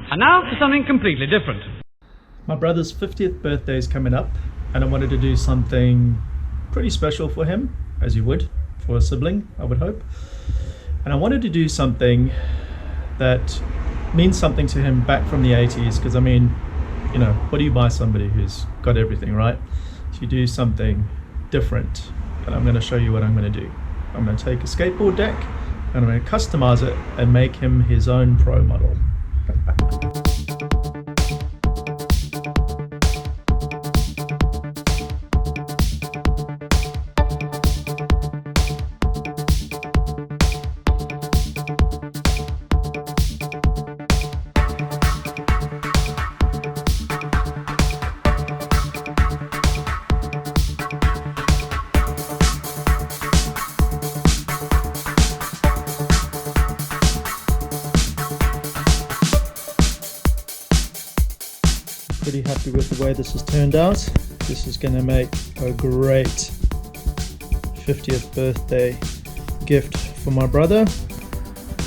And now for something completely different. My brother's 50th birthday is coming up, and I wanted to do something pretty special for him, as you would for a sibling, I would hope. And I wanted to do something that means something to him back from the 80s, because I mean, you know, what do you buy somebody who's got everything, right? So you do something different, and I'm going to show you what I'm going to do. I'm going to take a skateboard deck and I'm going to customize it and make him his own pro model. Pretty happy with the way this has turned out. This is going to make a great 50th birthday gift for my brother.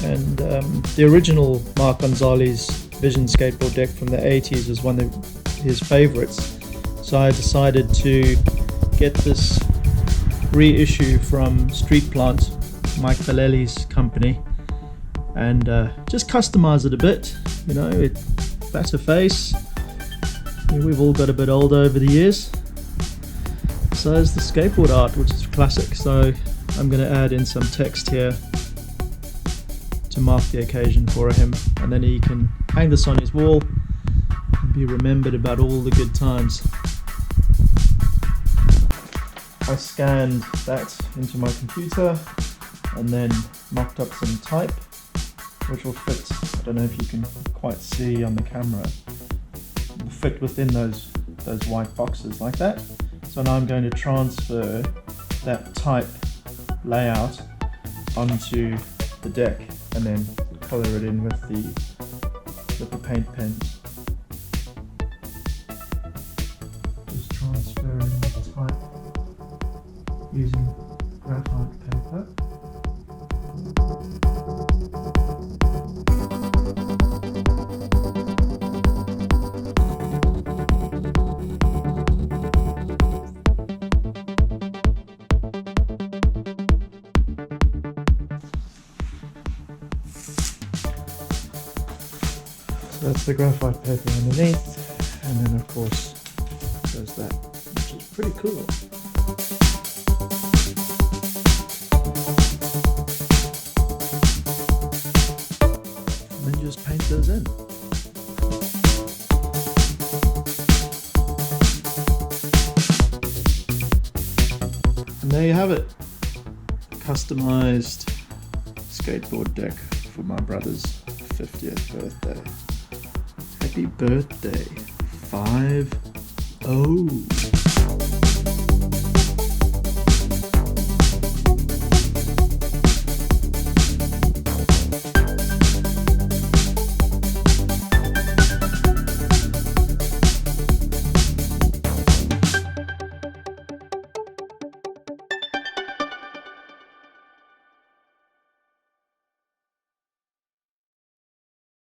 And the original Mark Gonzales Vision skateboard deck from the 80s is one of his favorites. So I decided to get this reissue from Street Plant, Mike Vallely's company, and just customize it a bit. You know, fatter face. We've all got a bit older over the years. So is the skateboard art, which is classic. So I'm going to add in some text here to mark the occasion for him, and then he can hang this on his wall and be remembered about all the good times. I scanned that into my computer and then mocked up some type, which will fit, I don't know if you can quite see on the camera, fit within those white boxes like that. So now I'm going to transfer that type layout onto the deck and then color it in with the paint pen. Just transferring the type using graphite paper. That's the graphite paper underneath, and then of course there's that, which is pretty cool. And then just paint those in. And there you have it, customized skateboard deck for my brother's 50th birthday. Happy birthday, 5-0.